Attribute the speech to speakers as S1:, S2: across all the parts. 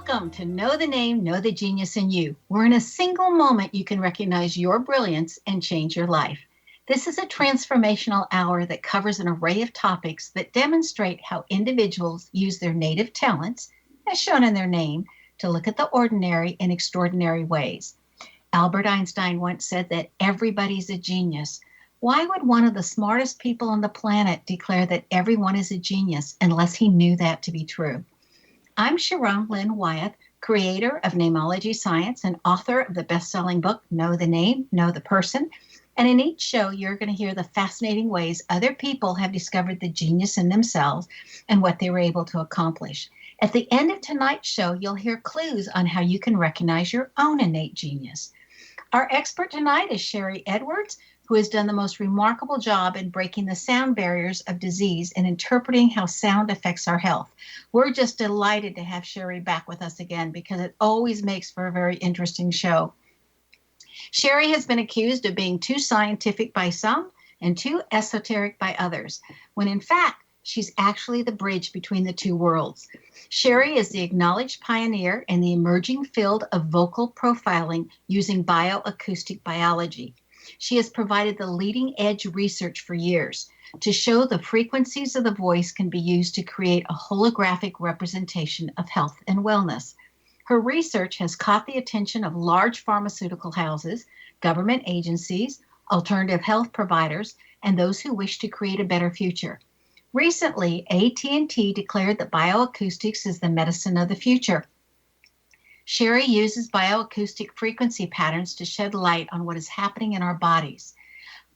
S1: Welcome to Know the Name, Know the Genius in You, where in a single moment you can recognize your brilliance and change your life. This is a transformational hour that covers an array of topics that demonstrate how individuals use their native talents, as shown in their name, to look at the ordinary in extraordinary ways. Albert Einstein once said that everybody's a genius. Why would one of the smartest people on the planet declare that everyone is a genius unless he knew that to be true? I'm Sharon Lynn Wyeth, creator of Namology Science and author of the best-selling book, Know the Name, Know the Person. And in each show, you're going to hear the fascinating ways other people have discovered the genius in themselves and what they were able to accomplish. At the end of tonight's show, you'll hear clues on how you can recognize your own innate genius. Our expert tonight is Sharry Edwards, who has done the most remarkable job in breaking the sound barriers of disease and interpreting how sound affects our health. We're just delighted to have Sharry back with us again because it always makes for a very interesting show. Sharry has been accused of being too scientific by some and too esoteric by others, when in fact, she's actually the bridge between the two worlds. Sharry is the acknowledged pioneer in the emerging field of vocal profiling using bioacoustic biology. She has provided the leading edge research for years to show the frequencies of the voice can be used to create a holographic representation of health and wellness. Her research has caught the attention of large pharmaceutical houses, government agencies, alternative health providers, and those who wish to create a better future. Recently, AT&T declared that bioacoustics is the medicine of the future. Sharry uses bioacoustic frequency patterns to shed light on what is happening in our bodies.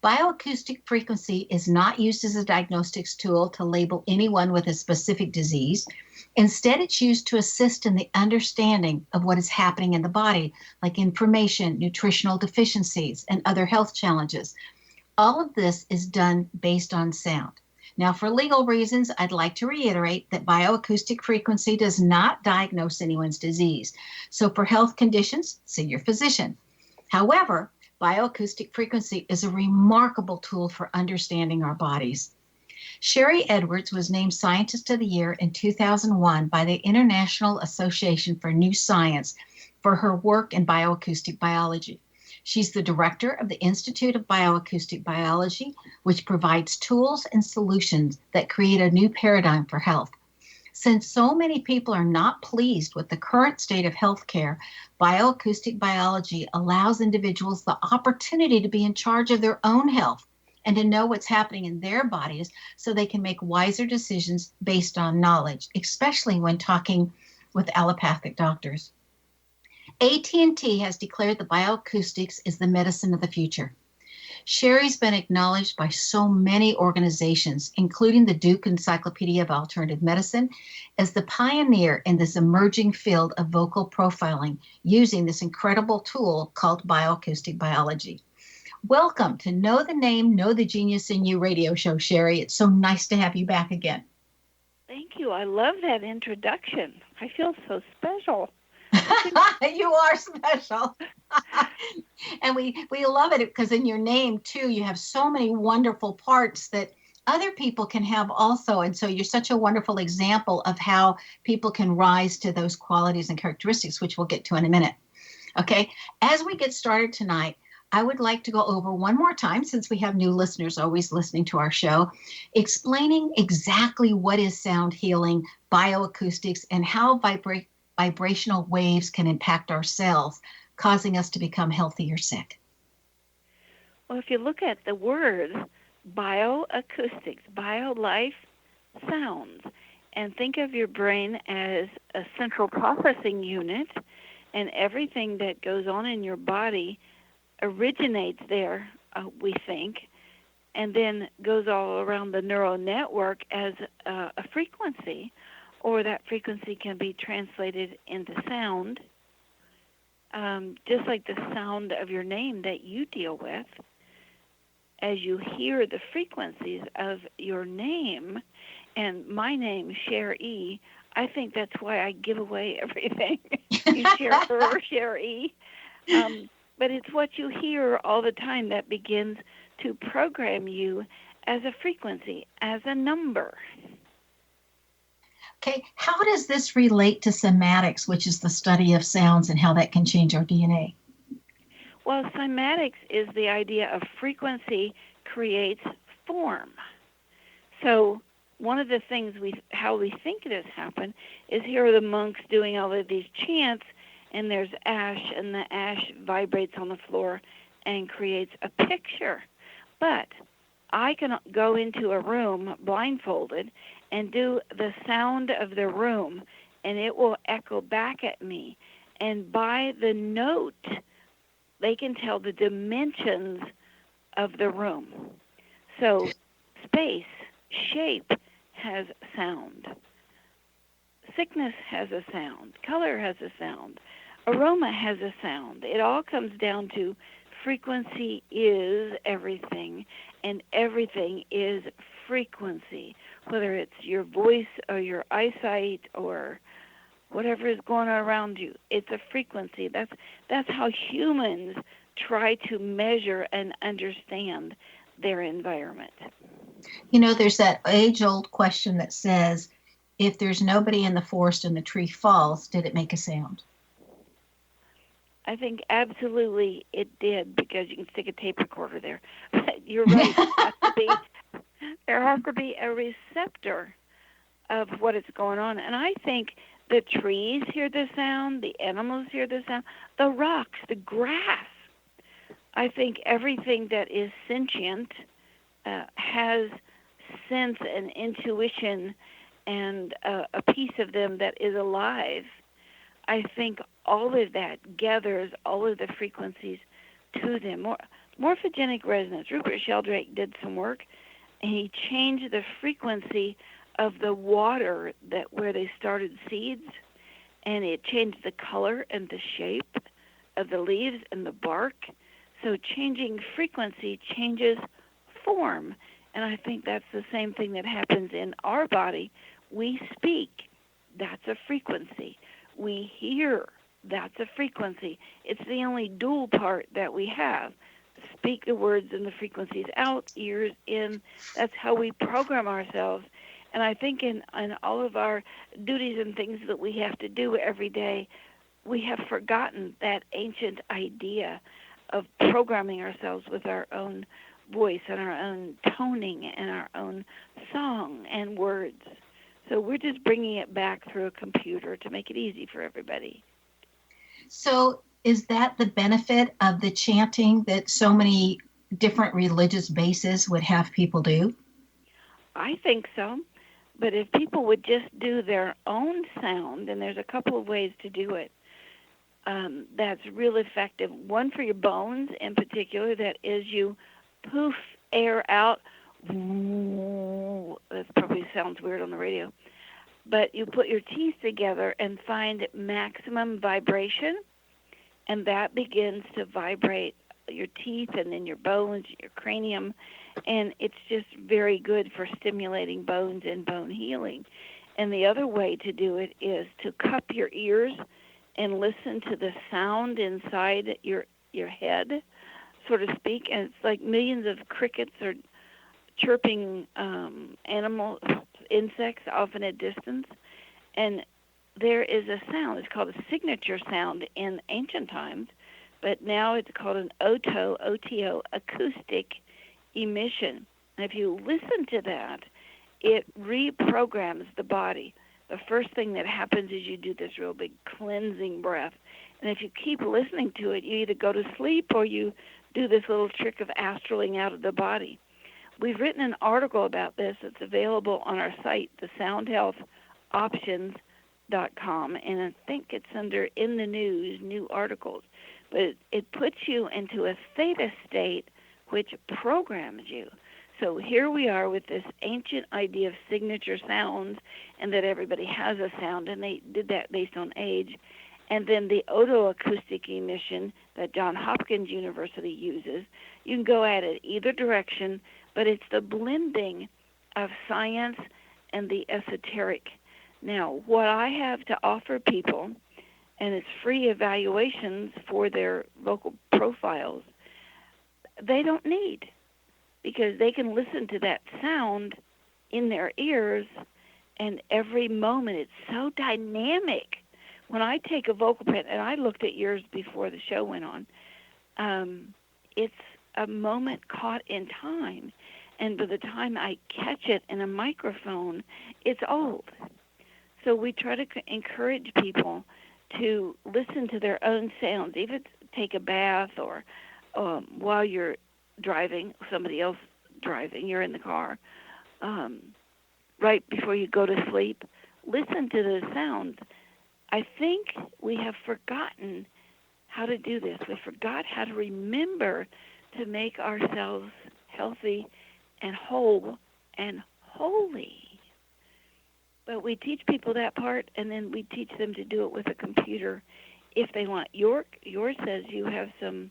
S1: Bioacoustic frequency is not used as a diagnostics tool to label anyone with a specific disease. Instead, it's used to assist in the understanding of what is happening in the body, like inflammation, nutritional deficiencies, and other health challenges. All of this is done based on sound. Now, for legal reasons, I'd like to reiterate that bioacoustic frequency does not diagnose anyone's disease. So for health conditions, see your physician. However, bioacoustic frequency is a remarkable tool for understanding our bodies. Sharry Edwards was named Scientist of the Year in 2001 by the International Association for New Science for her work in bioacoustic biology. She's the director of the Institute of BioAccoustic Biology, which provides tools and solutions that create a new paradigm for health. Since so many people are not pleased with the current state of healthcare, bioacoustic biology allows individuals the opportunity to be in charge of their own health and to know what's happening in their bodies so they can make wiser decisions based on knowledge, especially when talking with allopathic doctors. AT&T has declared that bioacoustics is the medicine of the future. Sharry's been acknowledged by so many organizations, including the Duke Encyclopedia of Alternative Medicine, as the pioneer in this emerging field of vocal profiling using this incredible tool called bioacoustic biology. Welcome to Know the Name, Know the Genius in You radio show, Sharry. It's so nice to have you back again.
S2: Thank you. I love that introduction. I feel so special.
S1: You are special. And we love it because in your name, too, you have so many wonderful parts that other people can have also. And so you're such a wonderful example of how people can rise to those qualities and characteristics, which we'll get to in a minute. Okay, as we get started tonight, I would like to go over one more time, since we have new listeners always listening to our show, explaining exactly what is sound healing, bioacoustics, and how vibrational waves can impact our cells, causing us to become healthy or sick.
S2: Well, if you look at the word bioacoustics, bio-life sounds, and think of your brain as a central processing unit, and everything that goes on in your body originates there, we think, and then goes all around the neural network as a frequency, or that frequency can be translated into sound, just like the sound of your name that you deal with. As you hear the frequencies of your name, and my name, Sharry, I think that's why I give away everything. You share her, Sharry. But it's what you hear all the time that begins to program you as a frequency, as a number.
S1: Okay, how does this relate to cymatics, which is the study of sounds and how that can change our DNA?
S2: Well, cymatics is the idea of frequency creates form. So one of the things how we think this happened is here are the monks doing all of these chants, and there's ash, and the ash vibrates on the floor and creates a picture. But I can go into a room blindfolded and do the sound of the room, and it will echo back at me. And by the note, they can tell the dimensions of the room. So space, shape has sound. Sickness has a sound. Color has a sound. Aroma has a sound. It all comes down to frequency is everything, and everything is frequency, whether it's your voice or your eyesight or whatever is going on around you. It's a frequency. That's how humans try to measure and understand their environment.
S1: You know, there's that age-old question that says, if there's nobody in the forest and the tree falls, did it make a sound?
S2: I think absolutely it did, because you can stick a tape recorder there. But you're right. There has to be a receptor of what is going on. And I think the trees hear the sound, the animals hear the sound, the rocks, the grass. I think everything that is sentient has sense and intuition and a piece of them that is alive. I think all of that gathers all of the frequencies to them. Morphogenic resonance. Rupert Sheldrake did some work, and he changed the frequency of the water that where they started seeds, and it changed the color and the shape of the leaves and the bark. So changing frequency changes form. And I think that's the same thing that happens in our body. We speak, that's a frequency. We hear, that's a frequency. It's the only dual part that we have. Speak the words and the frequencies out, ears in. That's how we program ourselves. And I think in all of our duties and things that we have to do every day, we have forgotten that ancient idea of programming ourselves with our own voice and our own toning and our own song and words. So we're just bringing it back through a computer to make it easy for everybody.
S1: So is that the benefit of the chanting that so many different religious bases would have people do?
S2: I think so. But if people would just do their own sound, and there's a couple of ways to do it, that's real effective. One for your bones in particular, that is you poof air out. That probably sounds weird on the radio. But you put your teeth together and find maximum vibration, and that begins to vibrate your teeth and then your bones, your cranium, and it's just very good for stimulating bones and bone healing. And the other way to do it is to cup your ears and listen to the sound inside your head, so to speak, and it's like millions of crickets or chirping insects off in a distance, and there is a sound. It's called a signature sound in ancient times, but now it's called an OTO, acoustic emission. And if you listen to that, it reprograms the body. The first thing that happens is you do this real big cleansing breath. And if you keep listening to it, you either go to sleep or you do this little trick of astraling out of the body. We've written an article about this. It's available on our site, thesoundhealthoptions.com, and I think it's under In the News, New Articles. But it puts you into a theta state which programs you. So here we are with this ancient idea of signature sounds, and that everybody has a sound, and they did that based on age. And then the otoacoustic emission that Johns Hopkins University uses. You can go at it either direction, but it's the blending of science and the esoteric. Now, what I have to offer people, and it's free evaluations for their vocal profiles, they don't need, because they can listen to that sound in their ears And every moment, it's so dynamic. When I take a vocal print, and I looked at yours before the show went on, it's a moment caught in time. And by the time I catch it in a microphone, it's old. So we try to encourage people to listen to their own sounds, even take a bath or while you're driving, somebody else driving, you're in the car, right before you go to sleep, listen to the sounds. I think we have forgotten how to do this. We forgot how to remember to make ourselves healthy and whole and holy. But we teach people that part, and then we teach them to do it with a computer if they want. Yours says you have some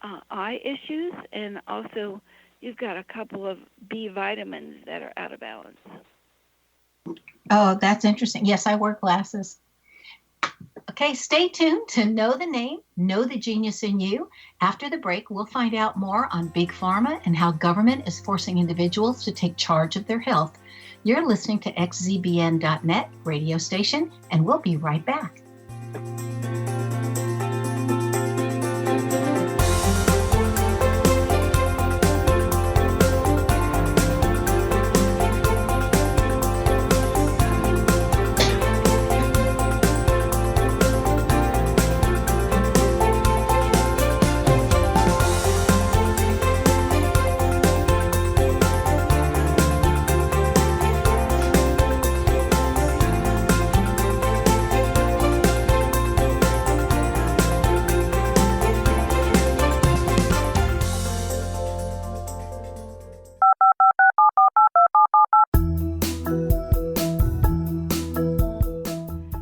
S2: eye issues, and also you've got a couple of B vitamins that are out of balance.
S1: Oh, that's interesting. Yes, I wear glasses. Okay, stay tuned to Know the Name, Know the Genius in You. After the break, we'll find out more on Big Pharma and how government is forcing individuals to take charge of their health. You're listening to xzbn.net radio station, and we'll be right back.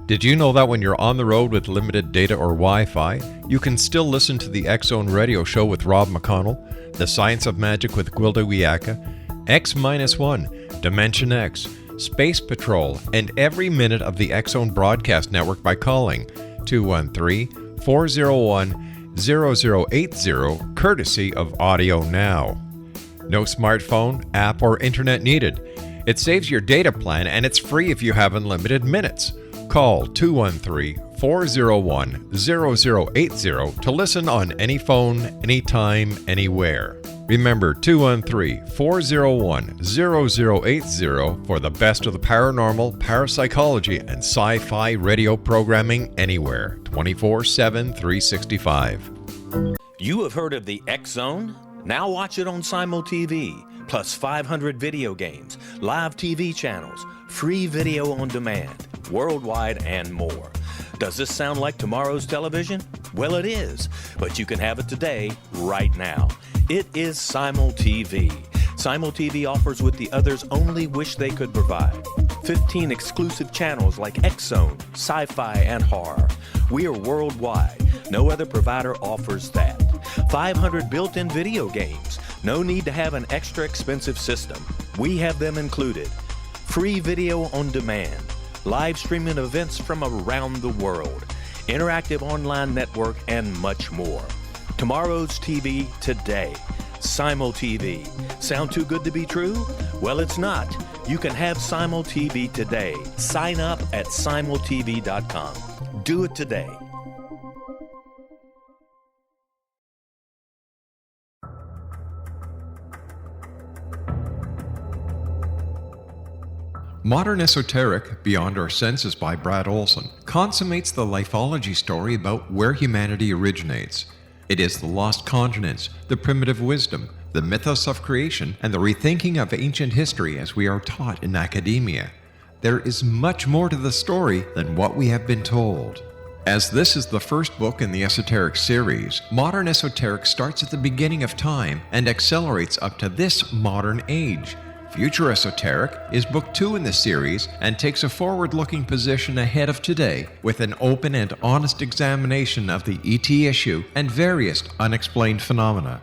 S3: Did you know that when you're on the road with limited data or Wi-Fi, you can still listen to the X-Zone Radio Show with Rob McConnell, The Science of Magic with Gwilda Wiyaka, X-1, Dimension X, Space Patrol, and every minute of the X-Zone broadcast network by calling 213-401-0080, courtesy of Audio Now. No smartphone, app, or internet needed. It saves your data plan, and it's free if you have unlimited minutes. Call 213-401-0080 to listen on any phone, anytime, anywhere. Remember 213-401-0080 for the best of the paranormal, parapsychology, and sci-fi radio programming anywhere, 24/7, 365.
S4: You have heard of the X-Zone? Now watch it on Simul TV, plus 500 video games, live TV channels, free video on demand, worldwide, and more. Does this sound like tomorrow's television? Well, it is, but you can have it today, right now. It is Simul TV. Simul TV offers what the others only wish they could provide. 15 exclusive channels like X-Zone, Sci-Fi, and Horror. We are worldwide. No other provider offers that. 500 built-in video games. No need to have an extra expensive system. We have them included. Free video on demand. Live streaming events from around the world. Interactive online network, and much more. Tomorrow's TV today. Simul TV. Sound too good to be true? Well, it's not. You can have Simul TV today. Sign up at simultv.com. Do it today.
S3: Modern Esoteric, Beyond Our Senses by Brad Olson, consummates the lifology story about where humanity originates. It is the lost continents, the primitive wisdom, the mythos of creation, and the rethinking of ancient history as we are taught in academia. There is much more to the story than what we have been told. As this is the first book in the Esoteric series, Modern Esoteric starts at the beginning of time and accelerates up to this modern age. Future Esoteric is book 2 in the series and takes a forward-looking position ahead of today with an open and honest examination of the ET issue and various unexplained phenomena.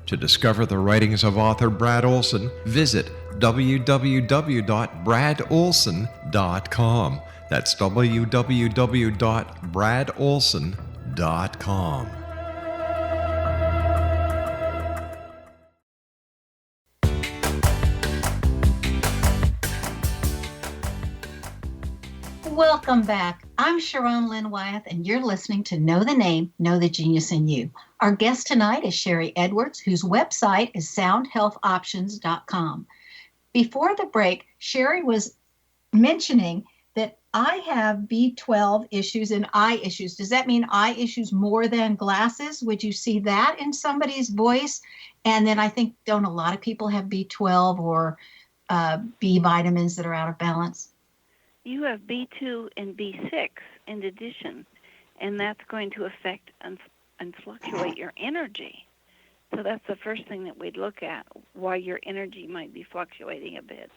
S3: To discover the writings of author Brad Olson, visit www.bradolson.com. That's www.bradolson.com.
S1: Welcome back. I'm Sharon Lynn Wyeth, and you're listening to Know the Name, Know the Genius in You. Our guest tonight is Sharry Edwards, whose website is soundhealthoptions.com. Before the break, Sharry was mentioning that I have B12 issues and eye issues. Does that mean eye issues more than glasses? Would you see that in somebody's voice? And then I think, don't a lot of people have B12 or B vitamins that are out of balance?
S2: You have B2 and B6 in addition, and that's going to affect and fluctuate your energy. So that's the first thing that we'd look at, why your energy might be fluctuating a bit.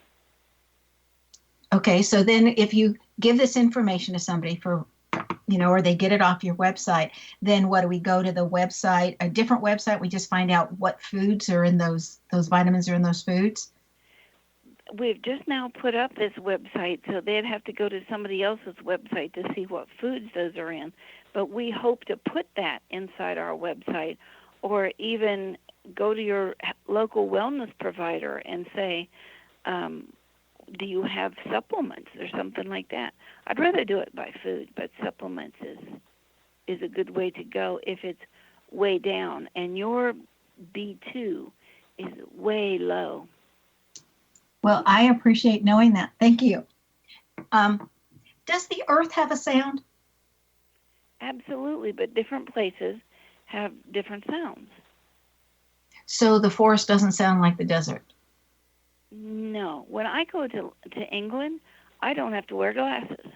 S1: Okay, so then if you give this information to somebody for, or they get it off your website, then what do we go to the website, a different website? We just find out what foods are in those vitamins are in those foods?
S2: We've just now put up this website, so they'd have to go to somebody else's website to see what foods those are in. But we hope to put that inside our website, or even go to your local wellness provider and say, do you have supplements or something like that? I'd rather do it by food, but supplements is a good way to go if it's way down. And your B2 is way low.
S1: Well, I appreciate knowing that. Thank you. Does the earth have a sound?
S2: Absolutely, but different places have different sounds.
S1: So the forest doesn't sound like the desert?
S2: No. When I go to England, I don't have to wear glasses.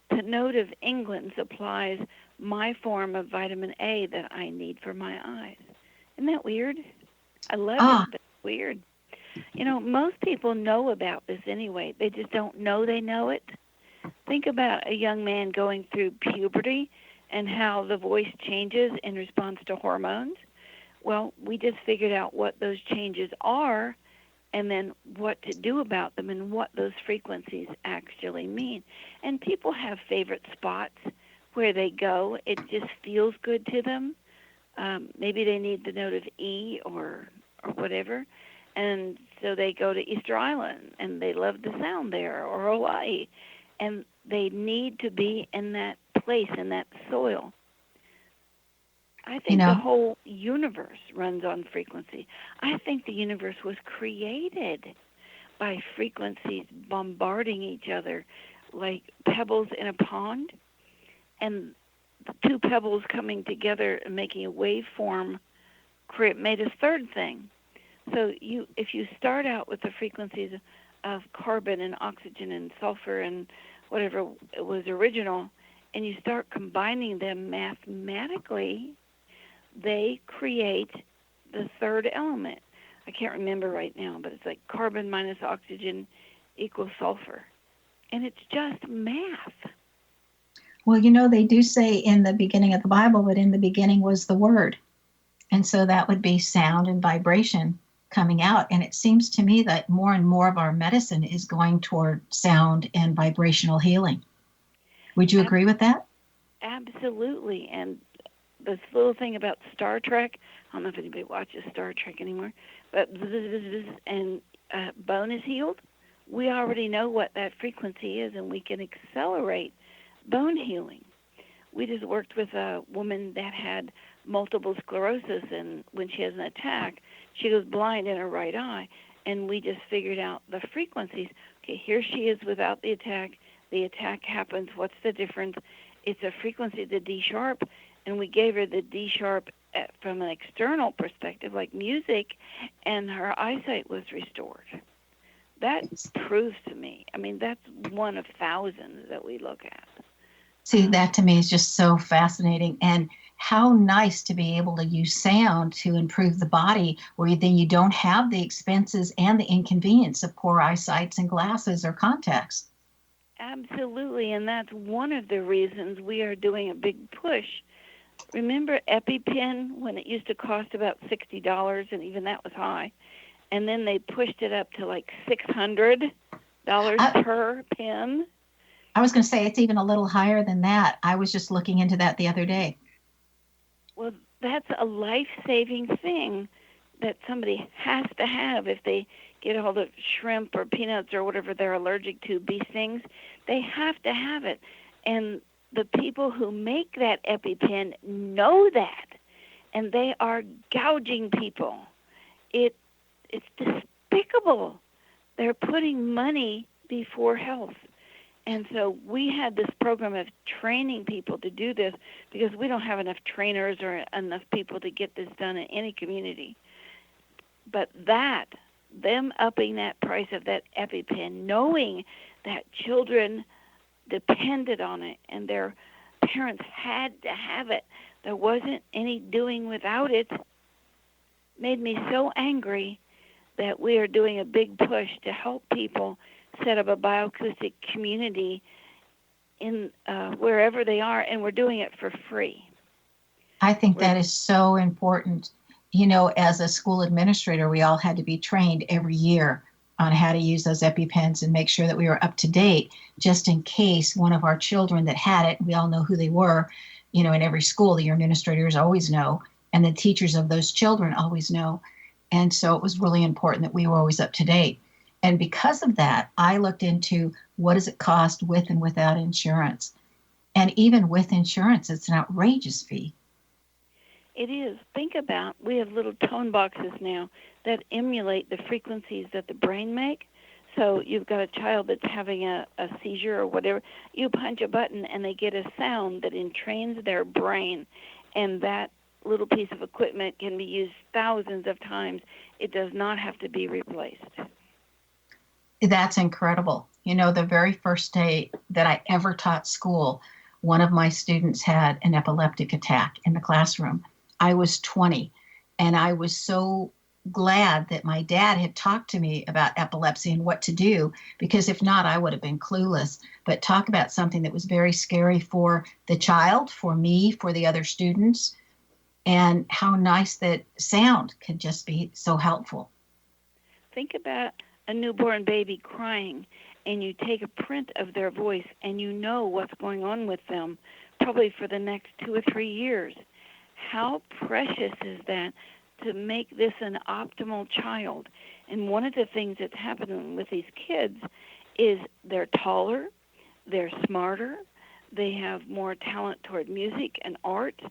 S2: The note of England supplies my form of vitamin A that I need for my eyes. Isn't that weird? I love it, but it's weird. Most people know about this anyway. They just don't know they know it. Think about a young man going through puberty and how the voice changes in response to hormones. Well, we just figured out what those changes are and then what to do about them and what those frequencies actually mean. And people have favorite spots where they go. It just feels good to them. Maybe they need the note of E or whatever. And so they go to Easter Island, and they love the sound there, or Hawaii. And they need to be in that place, in that soil. I think the whole universe runs on frequency. I think the universe was created by frequencies bombarding each other like pebbles in a pond. And the two pebbles coming together and making a waveform made a third thing. So if you start out with the frequencies of carbon and oxygen and sulfur and whatever was original, and you start combining them mathematically, they create the third element. I can't remember right now, but it's like carbon minus oxygen equals sulfur. And it's just math.
S1: Well, they do say in the beginning of the Bible that in the beginning was the Word. And so that would be sound and vibration coming out. And it seems to me that more and more of our medicine is going toward sound and vibrational healing. Would you agree with that?
S2: Absolutely. And this little thing about Star Trek, I don't know if anybody watches Star Trek anymore, but and bone is healed. We already know what that frequency is, and we can accelerate bone healing. We just worked with a woman that had multiple sclerosis, and when she has an attack, she goes blind in her right eye, and we just figured out the frequencies. Okay, here she is without the attack happens, what's the difference? It's a frequency, the D sharp, and we gave her the D sharp from an external perspective, like music, and her eyesight was restored. That proves to me, that's one of thousands that we look at.
S1: See, that to me is just so fascinating. And how nice to be able to use sound to improve the body, where then you don't have the expenses and the inconvenience of poor eyesight and glasses or contacts.
S2: Absolutely, and that's one of the reasons we are doing a big push. Remember EpiPen, when it used to cost about $60, and even that was high, and then they pushed it up to like $600 per pen?
S1: I was going to say it's even a little higher than that. I was just looking into that the other day.
S2: Well, that's a life-saving thing that somebody has to have if they get a hold of shrimp or peanuts or whatever they're allergic to, bee stings. They have to have it. And the people who make that EpiPen know that, and they are gouging people. It's despicable. They're putting money before health. And so we had this program of training people to do this because we don't have enough trainers or enough people to get this done in any community. But them upping that price of that EpiPen, knowing that children depended on it and their parents had to have it, there wasn't any doing without it, made me so angry that we are doing a big push to help people set up a bioacoustic community in wherever they are, and we're doing it for free.
S1: I think that is so important. You know, as a school administrator, we all had to be trained every year on how to use those EpiPens and make sure that we were up to date, just in case one of our children that had it, we all know who they were, you know, in every school, the administrators always know, and the teachers of those children always know. And so it was really important that we were always up to date. And because of that, I looked into what does it cost with and without insurance. And even with insurance, it's an outrageous fee.
S2: It is. Think about, we have little tone boxes now that emulate the frequencies that the brain make. So you've got a child that's having a seizure or whatever. You punch a button and they get a sound that entrains their brain. And that little piece of equipment can be used thousands of times. It does not have to be replaced.
S1: That's incredible. You know, the very first day that I ever taught school, one of my students had an epileptic attack in the classroom. I was 20, and I was so glad that my dad had talked to me about epilepsy and what to do, because if not, I would have been clueless. But talk about something that was very scary for the child, for me, for the other students, and how nice that sound can just be so helpful.
S2: Think about a newborn baby crying, and you take a print of their voice, and you know what's going on with them, probably for the next 2 or 3 years. How precious is that to make this an optimal child? And one of the things that's happening with these kids is they're taller, they're smarter, they have more talent toward music and art.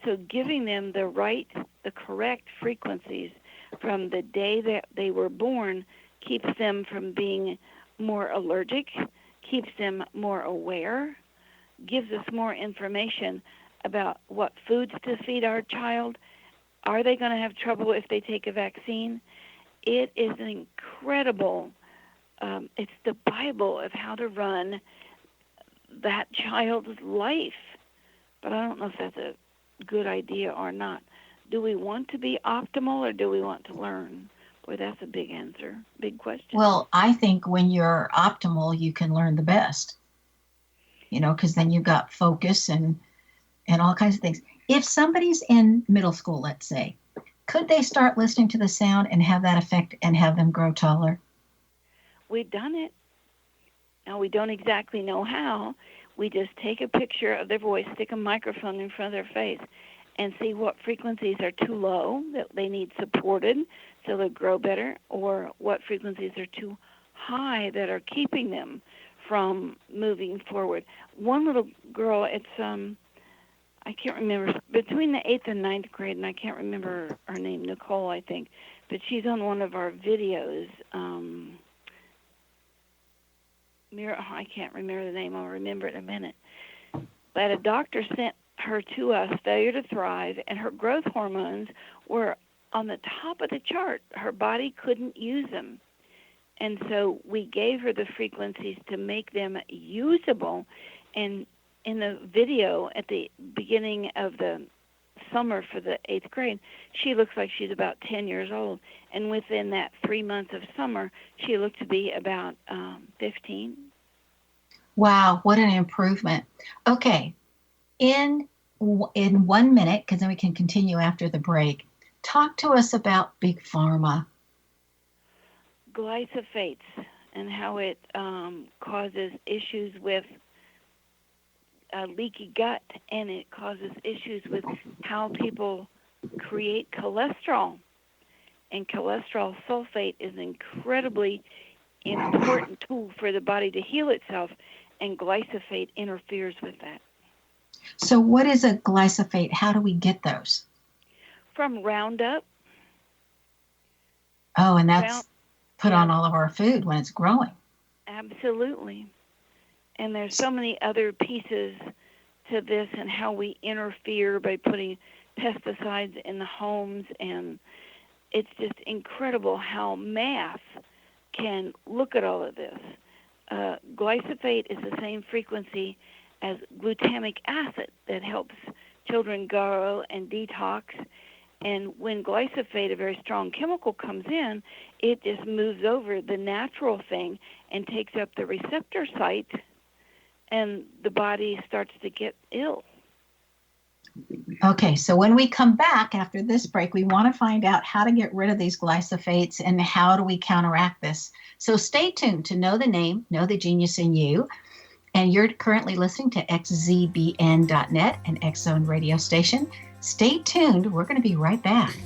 S2: So giving them the correct frequencies from the day that they were born keeps them from being more allergic, keeps them more aware, gives us more information about what foods to feed our child. Are they going to have trouble if they take a vaccine? It is an incredible, it's the Bible of how to run that child's life. But I don't know if that's a good idea or not. Do we want to be optimal or do we want to learn? Boy, that's a big answer, big question.
S1: Well, I think when you're optimal, you can learn the best, you know, because then you've got focus and all kinds of things. If somebody's in middle school, let's say, could they start listening to the sound and have that effect and have them grow taller?
S2: We've done it. Now, we don't exactly know how. We just take a picture of their voice, stick a microphone in front of their face, and see what frequencies are too low, that they need supported so they'll grow better, or what frequencies are too high that are keeping them from moving forward. One little girl, it's I can't remember, between the 8th and 9th grade, and I can't remember her name, Nicole, I think, but she's on one of our videos. I can't remember the name. I'll remember it in a minute. But a doctor sent her to us, failure to thrive, and her growth hormones were on the top of the chart. Her body couldn't use them. And so we gave her the frequencies to make them usable. And in the video at the beginning of the summer for the 8th grade, she looks like she's about 10 years old. And within that 3 months of summer, she looked to be about 15.
S1: Wow, what an improvement. Okay, in 1 minute, because then we can continue after the break, talk to us about Big Pharma.
S2: Glyphosates and how it causes issues with leaky gut, and it causes issues with how people create cholesterol. And cholesterol sulfate is an incredibly important tool for the body to heal itself, and glyphosate interferes with that.
S1: So what is a glyphosate? How do we get those?
S2: From Roundup.
S1: Oh, and that's put on all of our food when it's growing.
S2: Absolutely. And there's so many other pieces to this and how we interfere by putting pesticides in the homes, and it's just incredible how math can look at all of this. Glyphosate is the same frequency as glutamic acid that helps children grow and detox. And when glyphosate, a very strong chemical, comes in, it just moves over the natural thing and takes up the receptor site, and the body starts to get ill.
S1: Okay, so when we come back after this break, we want to find out how to get rid of these glyphosates and how do we counteract this. So stay tuned to Know the Name, Know the Genius in You. And you're currently listening to xzbn.net, an X Zone radio station. Stay tuned. We're going to be right back.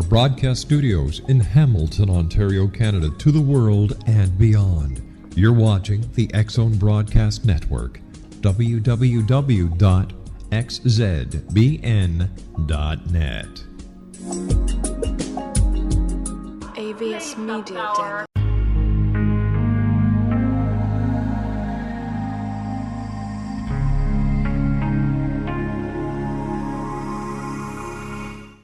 S3: Broadcast studios in Hamilton, Ontario, Canada, to the world and beyond. You're watching the X Zone Broadcast Network, www.xzbn.net.
S5: AVS Media Demo.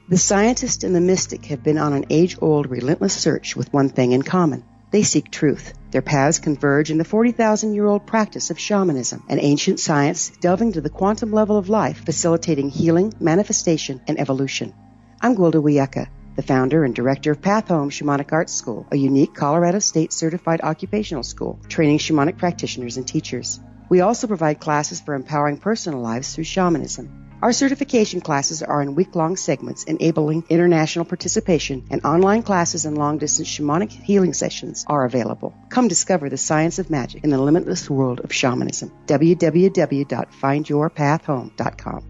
S6: The scientist and the mystic have been on an age-old, relentless search with one thing in common. They seek truth. Their paths converge in the 40,000-year-old practice of shamanism, an ancient science delving to the quantum level of life, facilitating healing, manifestation, and evolution. I'm Gwilda Wiyaka, the founder and director of Path Home Shamanic Arts School, a unique Colorado State-certified occupational school training shamanic practitioners and teachers. We also provide classes for empowering personal lives through shamanism. Our certification classes are in week-long segments enabling international participation, and online classes and long-distance shamanic healing sessions are available. Come discover the science of magic in the limitless world of shamanism. www.findyourpathhome.com.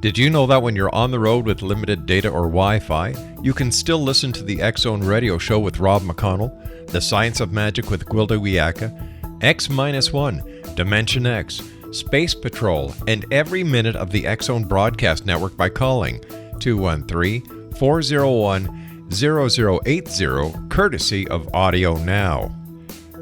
S3: Did you know that when you're on the road with limited data or Wi-Fi, you can still listen to the X Zone Radio Show with Rob McConnell, The Science of Magic with Gwilda Wiyaka, X-1, Dimension X, Space Patrol, and every minute of the X Zone Broadcast Network by calling 213-401-0080, courtesy of Audio Now.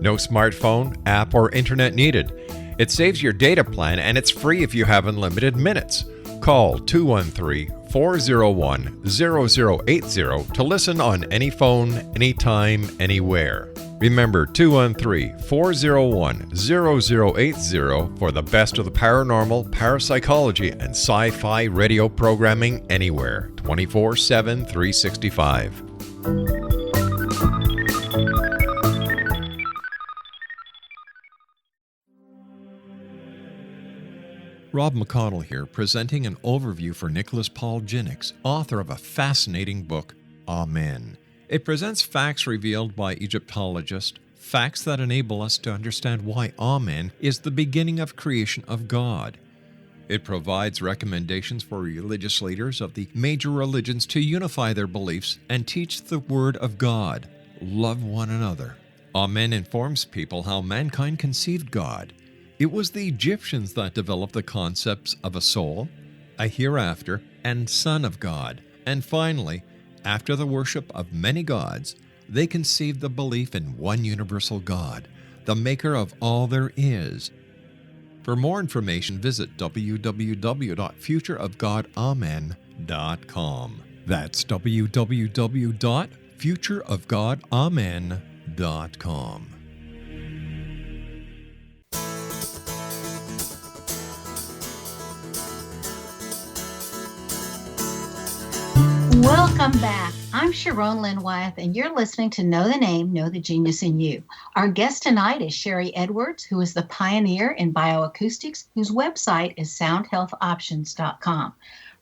S3: No smartphone, app, or internet needed. It saves your data plan, and it's free if you have unlimited minutes. Call 213-401-0080 to listen on any phone, anytime, anywhere. Remember 213-401-0080 for the best of the paranormal, parapsychology, and sci-fi radio programming anywhere, 24/7, 365. Rob McConnell here, presenting an overview for Nicholas Paul Jennings, author of a fascinating book, Amen. It presents facts revealed by Egyptologists, facts that enable us to understand why Amen is the beginning of creation of God. It provides recommendations for religious leaders of the major religions to unify their beliefs and teach the Word of God. Love one another. Amen informs people how mankind conceived God. It was the Egyptians that developed the concepts of a soul, a hereafter, and Son of God. And finally, after the worship of many gods, they conceived the belief in one universal God, the maker of all there is. For more information, visit www.futureofgodamen.com. That's www.futureofgodamen.com.
S1: Welcome back. I'm Sharon Lynn Wyeth, and you're listening to Know the Name, Know the Genius in You. Our guest tonight is Sharry Edwards, who is the pioneer in bioacoustics, whose website is soundhealthoptions.com.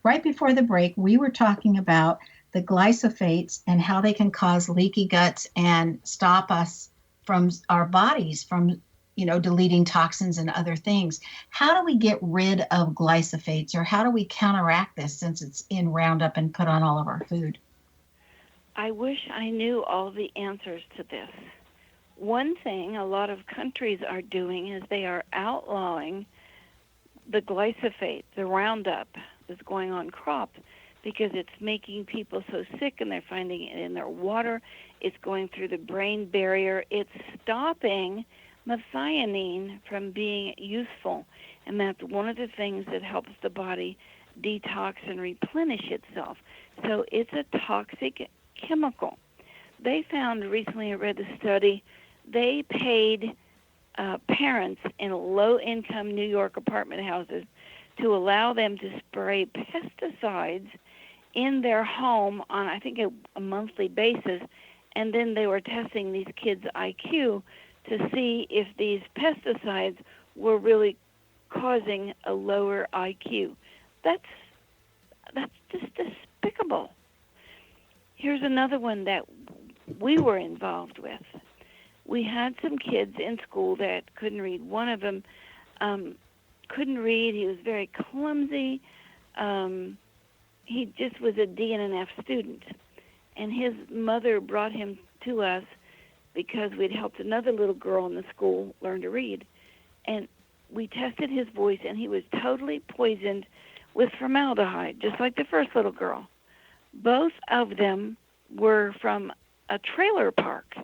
S1: Right before the break, we were talking about the glyphosates and how they can cause leaky guts and stop us from our bodies from deleting toxins and other things. How do we get rid of glyphosates, or how do we counteract this since it's in Roundup and put on all of our food?
S2: I wish I knew all the answers to this. One thing a lot of countries are doing is they are outlawing the glyphosate, the Roundup that's going on crops, because it's making people so sick, and they're finding it in their water. It's going through the brain barrier. It's stopping methionine from being useful, and that's one of the things that helps the body detox and replenish itself. So it's a toxic chemical. They found recently, I read a study, they paid parents in low-income New York apartment houses to allow them to spray pesticides in their home on, I think, a monthly basis, and then they were testing these kids' IQ to see if these pesticides were really causing a lower IQ. That's just despicable. Here's another one that we were involved with. We had some kids in school that couldn't read. One of them couldn't read. He was very clumsy. He just was a D and an F student. And his mother brought him to us because we'd helped another little girl in the school learn to read. And we tested his voice, and he was totally poisoned with formaldehyde, just like the first little girl. Both of them were from a trailer park.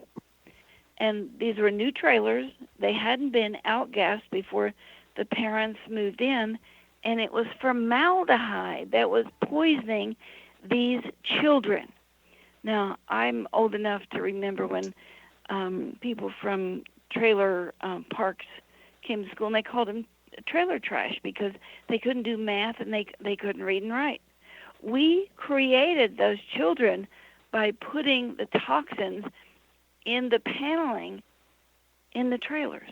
S2: And these were new trailers. They hadn't been outgassed before the parents moved in, and it was formaldehyde that was poisoning these children. Now, I'm old enough to remember when people from trailer parks came to school, and they called them trailer trash because they couldn't do math and they couldn't read and write. We created those children by putting the toxins in the paneling in the trailers.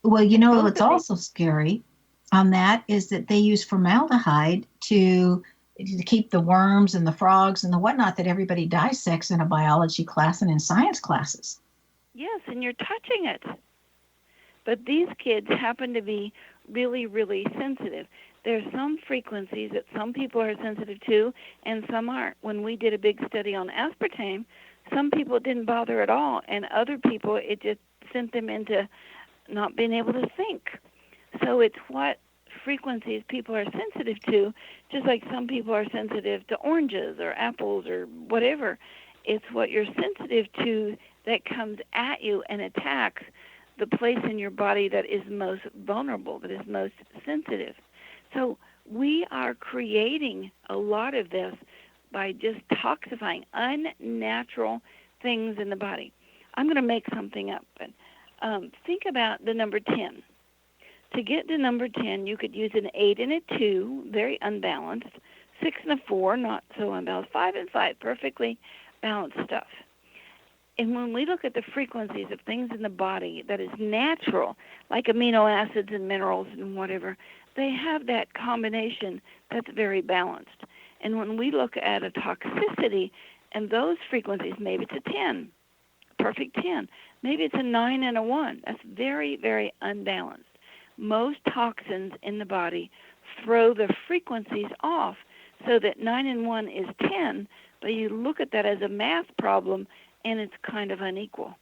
S1: Well, what's also scary on that is that they use formaldehyde to keep the worms and the frogs and the whatnot that everybody dissects in a biology class and in science classes.
S2: Yes, and you're touching it. But these kids happen to be really, really sensitive. There's some frequencies that some people are sensitive to and some aren't. When we did a big study on aspartame, some people didn't bother at all, and other people, it just sent them into not being able to think. So it's what frequencies people are sensitive to, just like some people are sensitive to oranges or apples or whatever. It's what you're sensitive to that comes at you and attacks the place in your body that is most vulnerable, that is most sensitive. So we are creating a lot of this by just toxifying unnatural things in the body. I'm going to make something up, but think about the number 10. To get to number 10, you could use an 8 and a 2, very unbalanced, 6 and a 4, not so unbalanced, 5 and 5, perfectly balanced stuff. And when we look at the frequencies of things in the body that is natural, like amino acids and minerals and whatever, they have that combination that's very balanced. And when we look at a toxicity and those frequencies, maybe it's a 10, perfect 10. Maybe it's a 9 and a 1. That's very, very unbalanced. Most toxins in the body throw the frequencies off so that 9 and 1 is 10, but you look at that as a math problem and it's kind of unequal.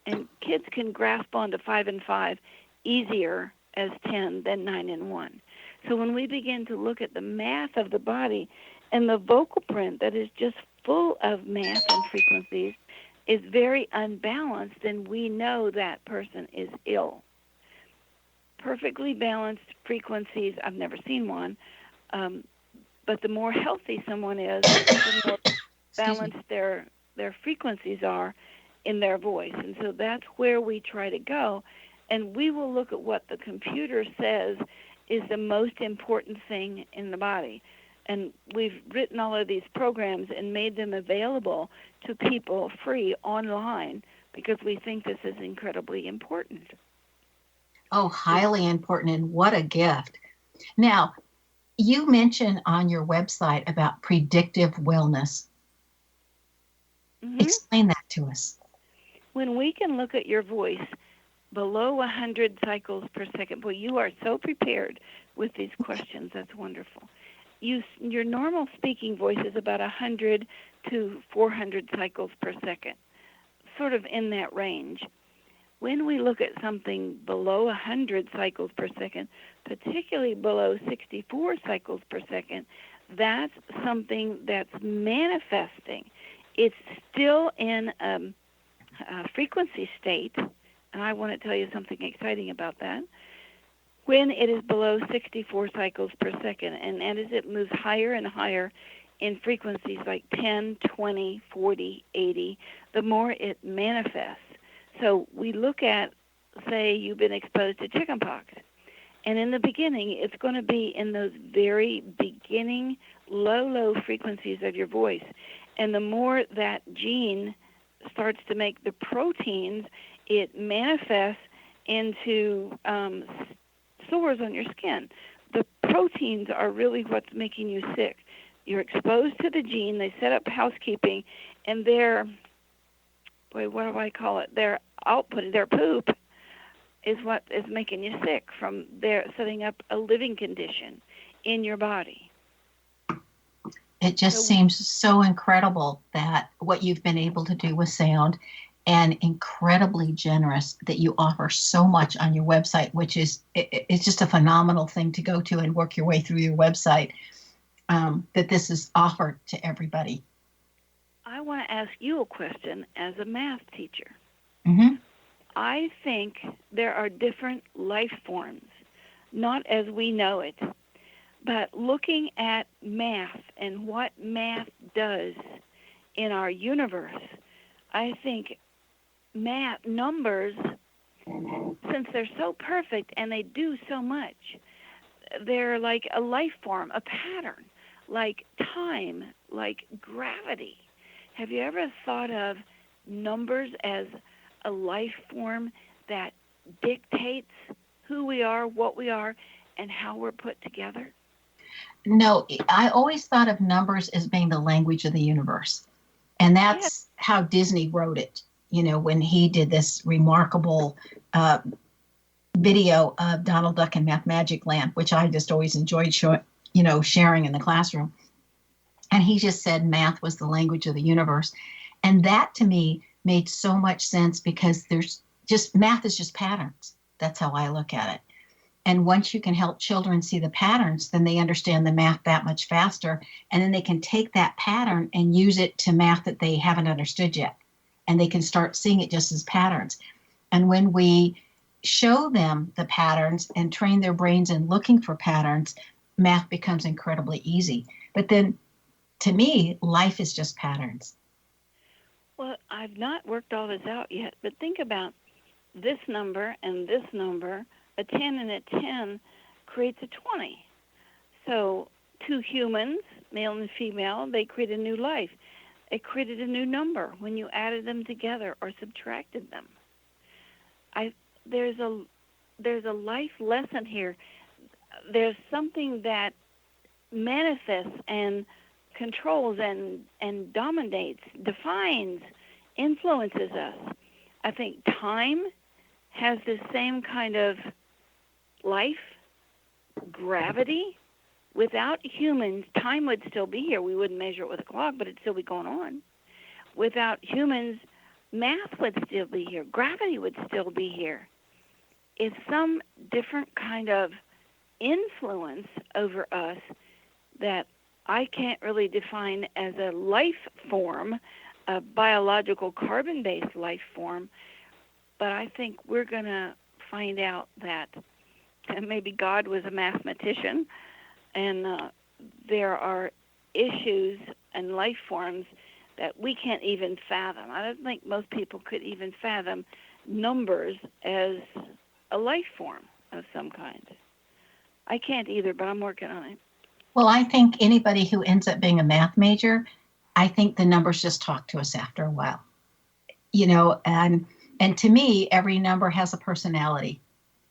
S2: And kids can grasp onto 5 and 5 easier as 10 than 9 and 1. So when we begin to look at the math of the body and the vocal print that is just full of math and frequencies is very unbalanced, then we know that person is ill. Perfectly balanced frequencies, I've never seen one, but the more healthy someone is, the more balanced their frequencies are in their voice. And so that's where we try to go. And we will look at what the computer says is the most important thing in the body. And we've written all of these programs and made them available to people free online because we think this is incredibly important.
S1: Oh, highly important, and what a gift. Now, you mentioned on your website about predictive wellness.
S2: Mm-hmm.
S1: Explain that to us.
S2: When we can look at your voice below 100 cycles per second, boy, you are so prepared with these questions. That's wonderful. Your normal speaking voice is about 100 to 400 cycles per second, sort of in that range. When we look at something below 100 cycles per second, particularly below 64 cycles per second, that's something that's manifesting. It's still in a frequency state, and I want to tell you something exciting about that. When it is below 64 cycles per second, and as it moves higher and higher in frequencies like 10, 20, 40, 80, the more it manifests. So we look at, say, you've been exposed to chickenpox, and in the beginning, it's going to be in those very beginning low frequencies of your voice. And the more that gene starts to make the proteins, it manifests into sores on your skin. The proteins are really what's making you sick. You're exposed to the gene. They set up housekeeping, and their their output, their poop, is what is making you sick from their setting up a living condition in your body.
S1: It just seems so incredible that what you've been able to do with sound, and incredibly generous that you offer so much on your website, which is it's just a phenomenal thing to go to and work your way through your website, that this is offered to everybody.
S2: I want to ask you a question as a math teacher.
S1: Mm-hmm.
S2: I think there are different life forms, not as we know it, but looking at math and what math does in our universe, I think math numbers, since they're so perfect and they do so much, they're like a life form, a pattern, like time, like gravity. Have you ever thought of numbers as a life form that dictates who we are, what we are, and how we're put together?
S1: No, I always thought of numbers as being the language of the universe. And that's how Disney wrote it, when he did this remarkable video of Donald Duck in Math Magic Land, which I just always enjoyed sharing in the classroom. And he just said math was the language of the universe. And that to me made so much sense because math is just patterns. That's how I look at it. And once you can help children see the patterns, then they understand the math that much faster. And then they can take that pattern and use it to math that they haven't understood yet. And they can start seeing it just as patterns. And when we show them the patterns and train their brains in looking for patterns, math becomes incredibly easy. But then, to me, life is just patterns.
S2: Well, I've not worked all this out yet, but think about this number and this number. A 10 and a 10 creates a 20. So two humans, male and female, they create a new life. It created a new number when you added them together or subtracted them. There's a life lesson here. There's something that manifests and controls and dominates, defines, influences us. I think time has the same kind of life, gravity. Without humans, time would still be here. We wouldn't measure it with a clock, but it'd still be going on. Without humans, math would still be here. Gravity would still be here. It's some different kind of influence over us that I can't really define as a life form, a biological carbon-based life form, but I think we're going to find out that maybe God was a mathematician, and there are issues and life forms that we can't even fathom. I don't think most people could even fathom numbers as a life form of some kind. I can't either, but I'm working on it.
S1: Well, I think anybody who ends up being a math major, I think the numbers just talk to us after a while. And to me, every number has a personality.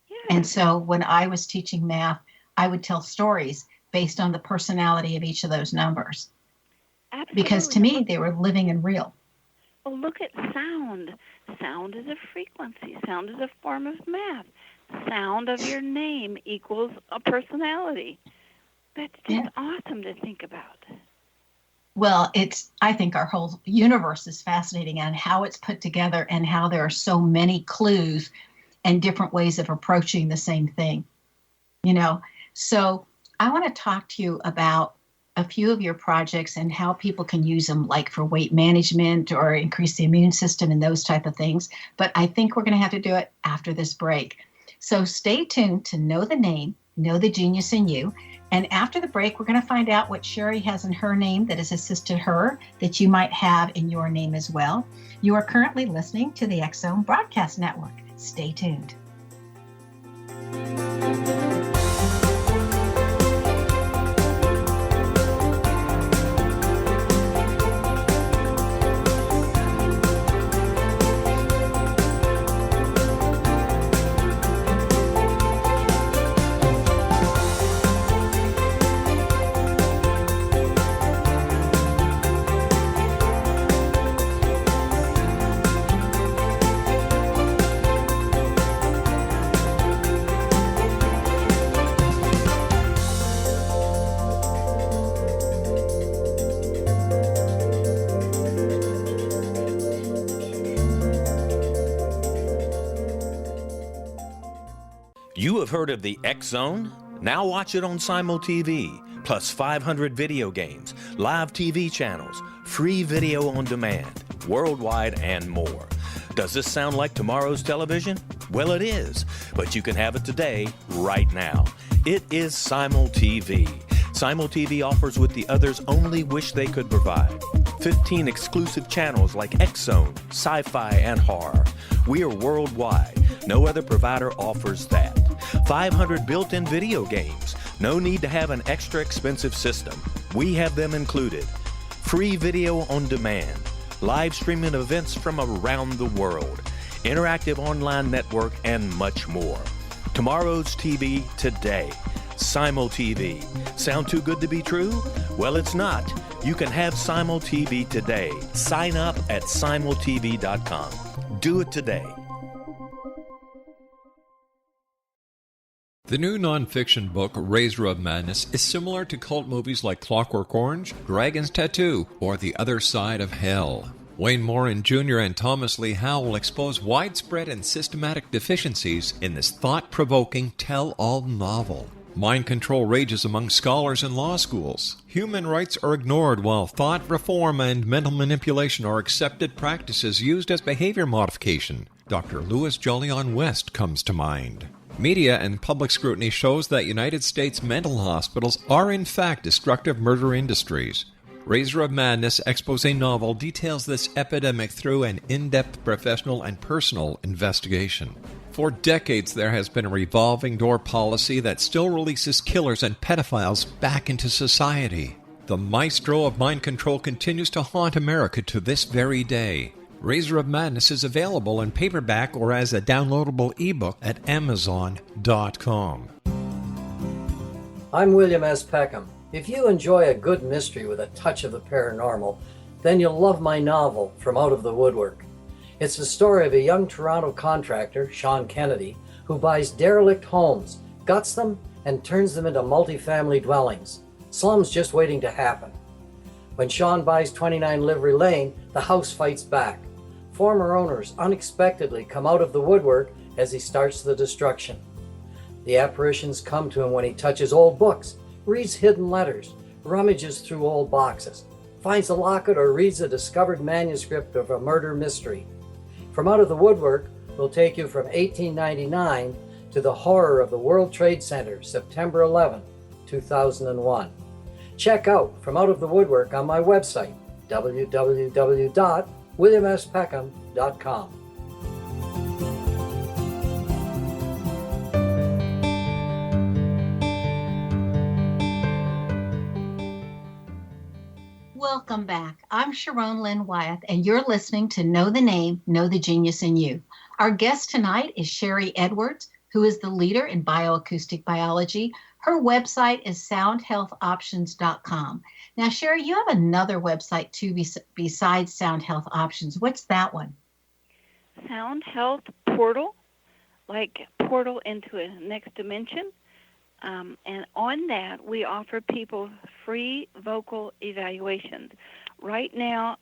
S2: Yeah.
S1: And so when I was teaching math, I would tell stories based on the personality of each of those numbers.
S2: Absolutely.
S1: Because to me, they were living and real.
S2: Well, look at sound. Sound is a frequency. Sound is a form of math. Sound of your name equals a personality. That's just awesome to think about.
S1: Well, I think our whole universe is fascinating on how it's put together and how there are so many clues and different ways of approaching the same thing. So I want to talk to you about a few of your projects and how people can use them, like for weight management or increase the immune system and those type of things. But I think we're going to have to do it after this break. So stay tuned to Know the Name, Know the Genius in You. And after the break, we're going to find out what Sharry has in her name that has assisted her that you might have in your name as well. You are currently listening to the X-Zone Broadcast Network. Stay tuned.
S4: You have heard of the X-Zone? Now watch it on Simul TV, plus 500 video games, live TV channels, free video on demand, worldwide, and more. Does this sound like tomorrow's television? Well, it is, but you can have it today, right now. It is Simul TV. Simul TV offers what the others only wish they could provide. 15 exclusive channels like X-Zone, Sci-Fi, and Horror. We are worldwide. No other provider offers that. 500 built-in video games. No need to have an extra expensive system. We have them included. Free video on demand. Live streaming events from around the world. Interactive online network, and much more. Tomorrow's TV today. Simul TV. Sound too good to be true? Well, it's not. You can have Simul TV today. Sign up at simultv.com. Do it today.
S3: The new nonfiction book, Razor of Madness, is similar to cult movies like Clockwork Orange, Dragon's Tattoo, or The Other Side of Hell. Wayne Morin Jr. and Thomas Lee Howell expose widespread and systematic deficiencies in this thought-provoking tell-all novel. Mind control rages among scholars in law schools. Human rights are ignored while thought reform and mental manipulation are accepted practices used as behavior modification. Dr. Louis Jolyon West comes to mind. Media and public scrutiny shows that United States mental hospitals are in fact destructive murder industries. Razor of Madness expose novel details this epidemic through an in-depth professional and personal investigation. For decades, there has been a revolving door policy that still releases killers and pedophiles back into society. The maestro of mind control continues to haunt America to this very day. Razor of Madness is available in paperback or as a downloadable ebook at Amazon.com.
S7: I'm William S. Peckham. If you enjoy a good mystery with a touch of the paranormal, then you'll love my novel, From Out of the Woodwork. It's the story of a young Toronto contractor, Sean Kennedy, who buys derelict homes, guts them, and turns them into multifamily dwellings. Slums just waiting to happen. When Sean buys 29 Livery Lane, the house fights back. Former owners unexpectedly come out of the woodwork as he starts the destruction. The apparitions come to him when he touches old books, reads hidden letters, rummages through old boxes, finds a locket, or reads a discovered manuscript of a murder mystery. From Out of the Woodwork will take you from 1899 to the horror of the World Trade Center, September 11, 2001. Check out From Out of the Woodwork on my website, www.williamspeckham.com.
S1: Welcome back. I'm Sharon Lynn Wyeth, and you're listening to Know the Name, Know the Genius in You. Our guest tonight is Sharry Edwards, who is the leader in bioacoustic biology. Her website is soundhealthoptions.com. Now, Sharry, you have another website too besides Sound Health Options. What's that one?
S2: Sound Health Portal, like portal into a next dimension. And on that, we offer people free vocal evaluations. Right now,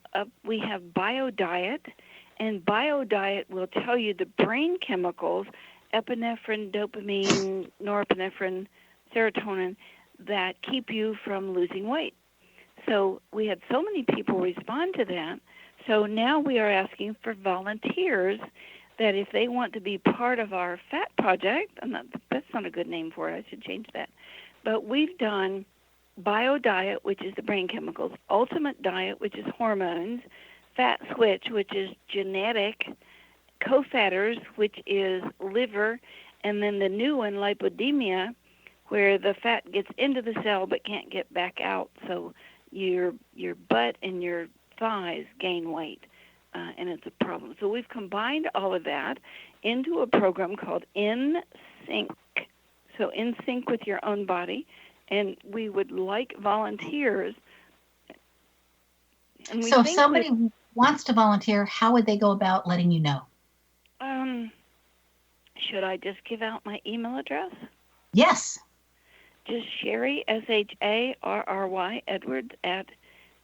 S2: we have BioDiet, and BioDiet will tell you the brain chemicals, epinephrine, dopamine, norepinephrine, serotonin, that keep you from losing weight. So we had so many people respond to that. So now we are asking for volunteers that if they want to be part of our fat project, that's not a good name for it, I should change that. But we've done BioDiet, which is the brain chemicals, Ultimate Diet, which is hormones, Fat Switch, which is genetic, Co-Fatters, which is liver, and then the new one, lipodemia, where the fat gets into the cell but can't get back out, so your butt and your thighs gain weight. And it's a problem. So we've combined all of that into a program called In Sync. So In Sync with your own body. And we would like volunteers. And
S1: so if somebody wants to volunteer, how would they go about letting you know?
S2: Should I just give out my email address?
S1: Yes.
S2: Just Sharry, Sharry, Edwards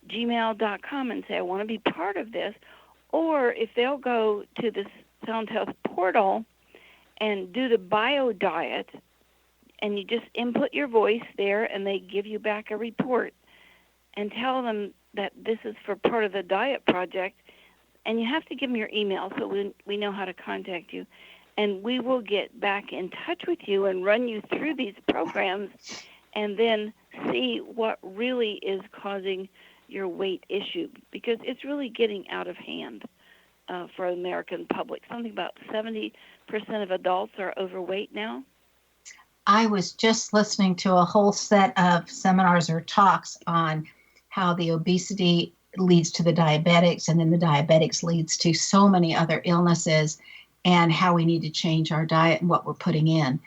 S2: @gmail.com and say, I want to be part of this. Or if they'll go to the Sound Health portal and do the BioDiet, and you just input your voice there, and they give you back a report, and tell them that this is for part of the diet project, and you have to give them your email so we know how to contact you, and we will get back in touch with you and run you through these programs, and then see what really is causing your weight issue, because it's really getting out of hand for the American public. Something about 70% of adults are overweight now.
S1: I was just listening to a whole set of seminars or talks on how the obesity leads to the diabetics, and then the diabetics leads to so many other illnesses, and how we need to change our diet and what we're putting in.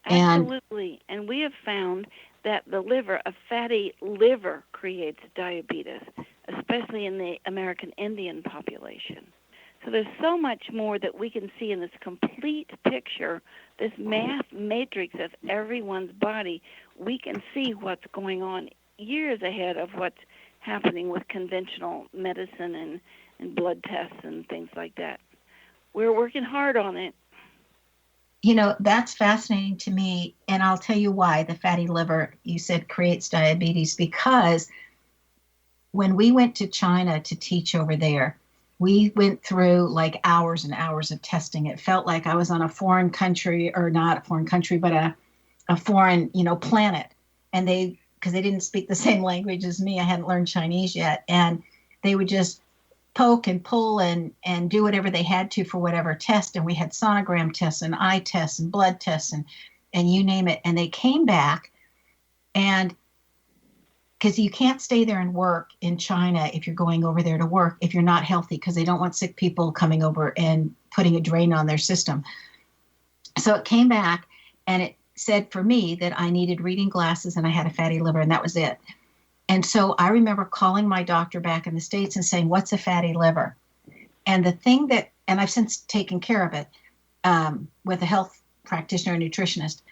S2: Absolutely. And we have found that the liver, a fatty liver, creates diabetes, especially in the American Indian population. So there's so much more that we can see in this complete picture, this math matrix of everyone's body. We can see what's going on years ahead of what's happening with conventional medicine and blood tests and things like that. We're working hard on it.
S1: You know, that's fascinating to me, and I'll tell you why the fatty liver, you said, creates diabetes, because when we went to China to teach over there, we went through like hours and hours of testing. It felt like I was on a foreign country, or not a foreign country, but a foreign, planet. And because they didn't speak the same language as me, I hadn't learned Chinese yet, and they would just poke and pull and do whatever they had to for whatever test. And we had sonogram tests and eye tests and blood tests and you name it. And they came back, and because you can't stay there and work in China if you're going over there to work if you're not healthy, because they don't want sick people coming over and putting a drain on their system. So it came back, and it said for me that I needed reading glasses and I had a fatty liver, and that was it. And so I remember calling my doctor back in the States and saying, what's a fatty liver? And the thing and I've since taken care of it with a health practitioner and nutritionist.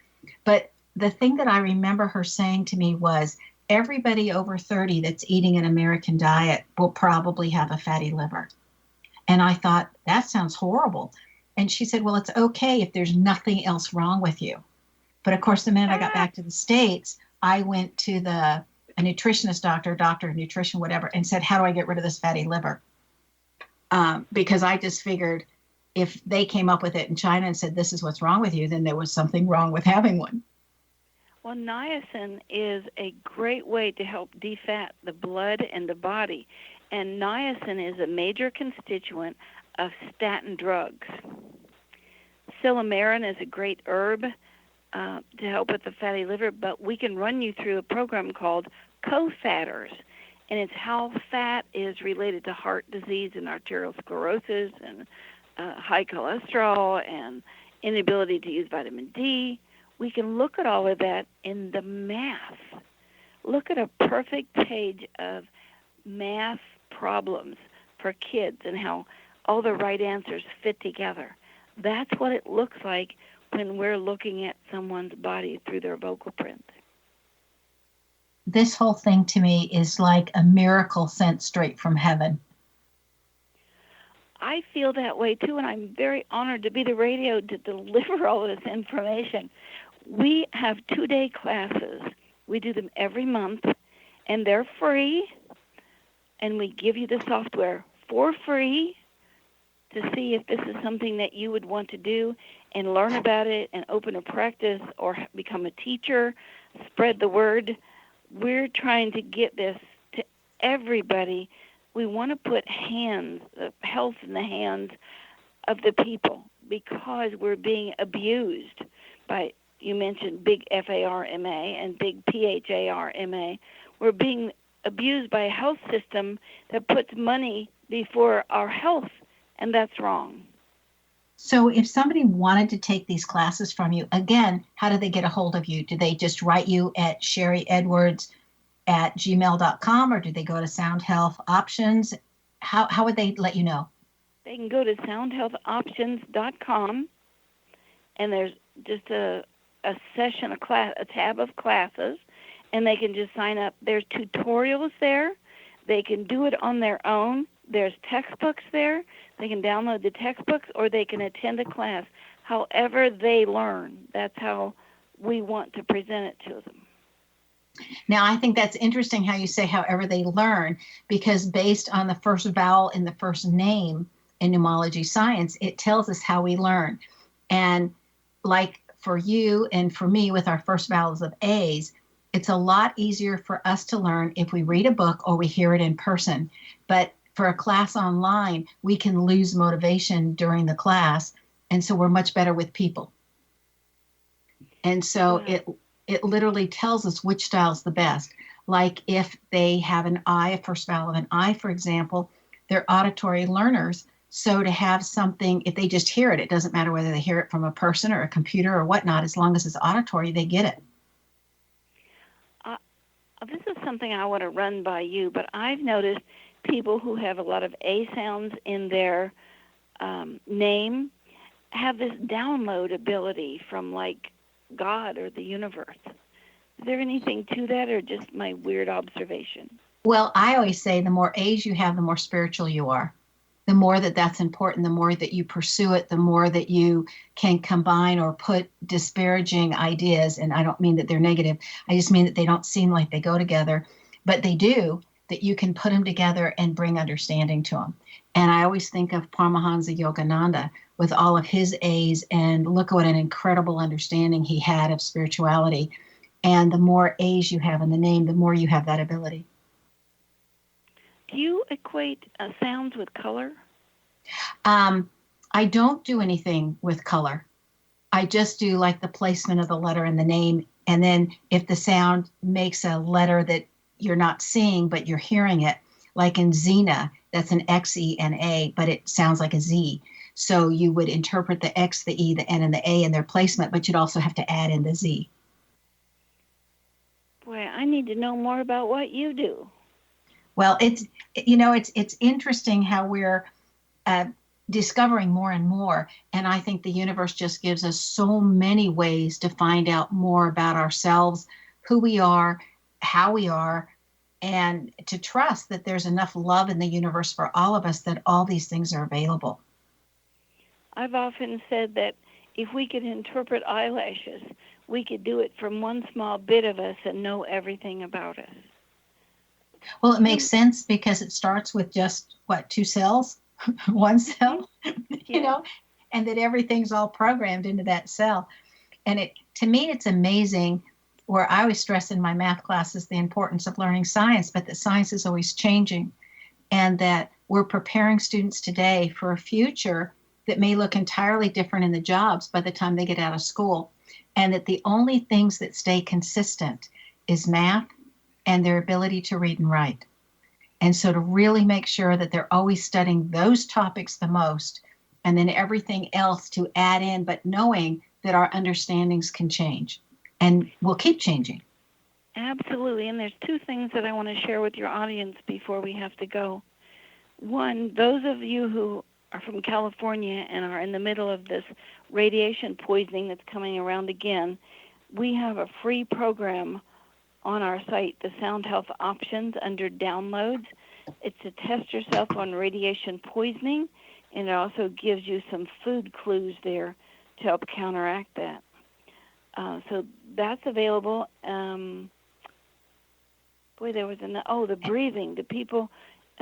S1: But the thing that I remember her saying to me was, everybody over 30 that's eating an American diet will probably have a fatty liver. And I thought, that sounds horrible. And she said, well, it's okay if there's nothing else wrong with you. But of course, the minute I got back to the States, I went to the a nutritionist doctor of nutrition, whatever, and said, how do I get rid of this fatty liver? Because I just figured if they came up with it in China and said, this is what's wrong with you, then there was something wrong with having one.
S2: Well, niacin is a great way to help defat the blood and the body. And niacin is a major constituent of statin drugs. Silymarin is a great herb to help with the fatty liver, but we can run you through a program called co-fatters, and it's how fat is related to heart disease and arteriosclerosis and high cholesterol and inability to use vitamin D. We can look at all of that in the math. Look at a perfect page of math problems for kids and how all the right answers fit together. That's what it looks like when we're looking at someone's body through their vocal print.
S1: This whole thing to me is like a miracle sent straight from heaven.
S2: I feel that way too, and I'm very honored to be the radio to deliver all this information. We have 2-day classes. We do them every month, and they're free, and we give you the software for free to see if this is something that you would want to do and learn about it and open a practice or become a teacher, spread the word. We're trying to get this to everybody. We want to put health in the hands of the people because we're being abused by, you mentioned big pharma and big pharma. We're being abused by a health system that puts money before our health, and that's wrong.
S1: So if somebody wanted to take these classes from you, again, how do they get a hold of you? Do they just write you at sharryedwards@gmail.com, or do they go to Sound Health Options? How would they let you know?
S2: They can go to soundhealthoptions.com, and there's just a session, a tab of classes, and they can just sign up. There's tutorials there. They can do it on their own. There's textbooks there. They can download the textbooks, or they can attend a class. However they learn, that's how we want to present it to them.
S1: Now, I think that's interesting how you say however they learn, because based on the first vowel in the first name in pneumology science, it tells us how we learn. And like for you and for me with our first vowels of A's, it's a lot easier for us to learn if we read a book or we hear it in person. But for a class online, we can lose motivation during the class, and so we're much better with people. And so it literally tells us which style is the best. Like if they have an I, a first vowel of an I, for example, they're auditory learners. So to have something, if they just hear it, it doesn't matter whether they hear it from a person or a computer or whatnot, as long as it's auditory, they get it.
S2: This is something I want to run by you, but I've noticed people who have a lot of A sounds in their name have this download ability from like God or the universe. Is there anything to that, or just my weird observation?
S1: Well, I always say the more A's you have, the more spiritual you are. The more that's important, the more that you pursue it, the more that you can combine or put disparaging ideas. And I don't mean that they're negative. I just mean that they don't seem like they go together, but they do, that you can put them together and bring understanding to them. And I always think of Paramahansa Yogananda with all of his A's, and look what an incredible understanding he had of spirituality. And the more A's you have in the name, the more you have that ability.
S2: Do you equate sounds with color?
S1: I don't do anything with color. I just do like the placement of the letter in the name. And then if the sound makes a letter that you're not seeing, but you're hearing it, like in Xena, that's an X, E, and A, but it sounds like a Z. So you would interpret the X, the E, the N, and the A in their placement, but you'd also have to add in the Z.
S2: Boy, I need to know more about what you do.
S1: Well, it's interesting how we're discovering more and more. And I think the universe just gives us so many ways to find out more about ourselves, who we are, how we are, and to trust that there's enough love in the universe for all of us that all these things are available.
S2: I've often said that if we could interpret eyelashes, we could do it from one small bit of us and know everything about us.
S1: Well, it makes sense because it starts with just, what, 2 cells? 1 cell? You know, and that everything's all programmed into that cell. And to me, it's amazing, where I always stress in my math classes the importance of learning science, but that science is always changing, and that we're preparing students today for a future that may look entirely different in the jobs by the time they get out of school, and that the only things that stay consistent is math and their ability to read and write. And so to really make sure that they're always studying those topics the most, and then everything else to add in, but knowing that our understandings can change and will keep changing.
S2: Absolutely. And there's 2 things that I want to share with your audience before we have to go. One, those of you who are from California and are in the middle of this radiation poisoning that's coming around again, we have a free program on our site, the Sound Health Options, under downloads. It's to test yourself on radiation poisoning, and it also gives you some food clues there to help counteract that. So that's available. There was the breathing. The people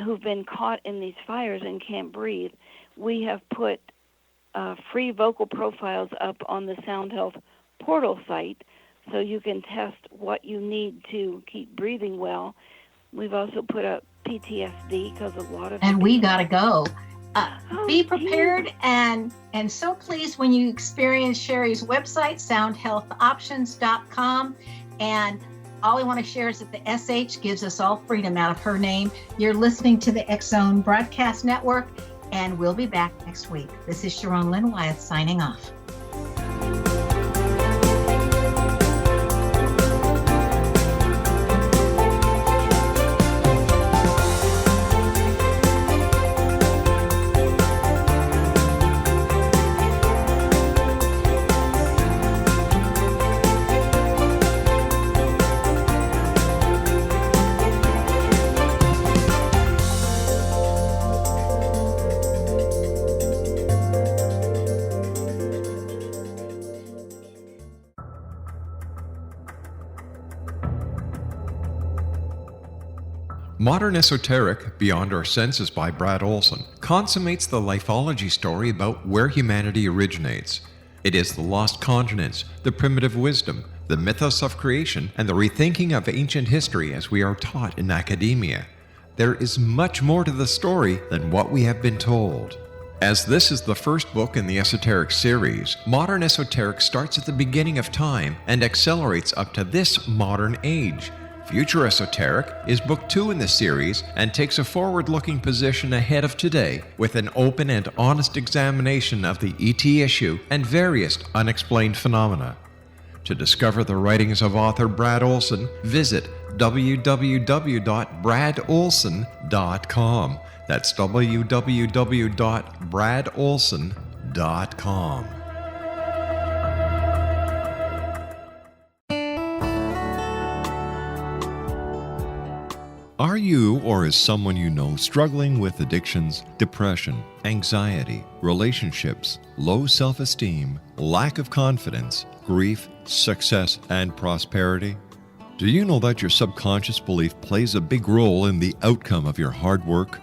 S2: who've been caught in these fires and can't breathe, we have put free vocal profiles up on the Sound Health portal site, so you can test what you need to keep breathing well. We've also put up PTSD, because a lot of
S1: and we gotta go. Be prepared, and so pleased when you experience Sharry's website, soundhealthoptions.com. And all I want to share is that the SH gives us all freedom out of her name. You're listening to the X-Zone Broadcast Network, and we'll be back next week. This is Sharon Lynn Wyeth signing off.
S3: Modern Esoteric, Beyond Our Senses by Brad Olson, consummates the lifeology story about where humanity originates. It is the lost continents, the primitive wisdom, the mythos of creation, and the rethinking of ancient history as we are taught in academia. There is much more to the story than what we have been told. As this is the first book in the Esoteric series, Modern Esoteric starts at the beginning of time and accelerates up to this modern age. Future Esoteric is book 2 in the series and takes a forward-looking position ahead of today with an open and honest examination of the ET issue and various unexplained phenomena. To discover the writings of author Brad Olson, visit www.bradolson.com. That's www.bradolson.com. Are you, or is someone you know, struggling with addictions, depression, anxiety, relationships, low self-esteem, lack of confidence, grief, success, and prosperity? Do you know that your subconscious belief plays a big role in the outcome of your hard work?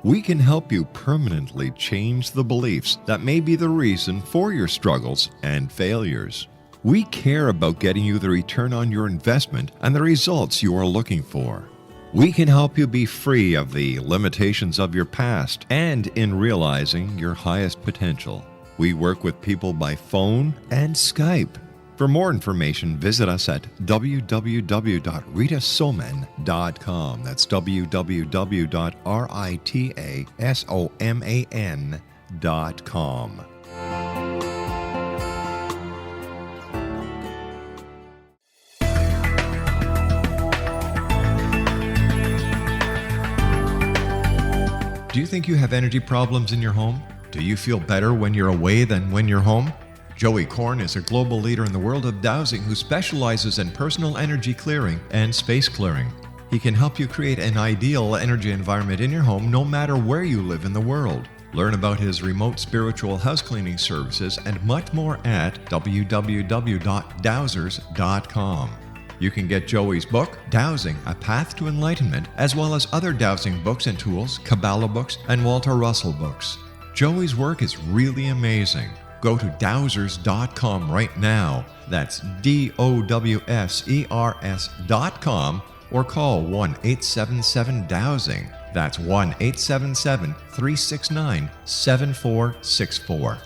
S3: We can help you permanently change the beliefs that may be the reason for your struggles and failures. We care about getting you the return on your investment and the results you are looking for. We can help you be free of the limitations of your past and in realizing your highest potential. We work with people by phone and Skype. For more information, visit us at www.ritasoman.com. That's www.ritasoman.com. Do you think you have energy problems in your home? Do you feel better when you're away than when you're home? Joey Korn is a global leader in the world of dowsing who specializes in personal energy clearing and space clearing. He can help you create an ideal energy environment in your home no matter where you live in the world. Learn about his remote spiritual house cleaning services and much more at www.dowsers.com. You can get Joey's book, Dowsing, A Path to Enlightenment, as well as other dowsing books and tools, Kabbalah books, and Walter Russell books. Joey's work is really amazing. Go to dowsers.com right now. That's DOWSERS.com, or call 1-877-DOWSING. That's 1-877-369-7464.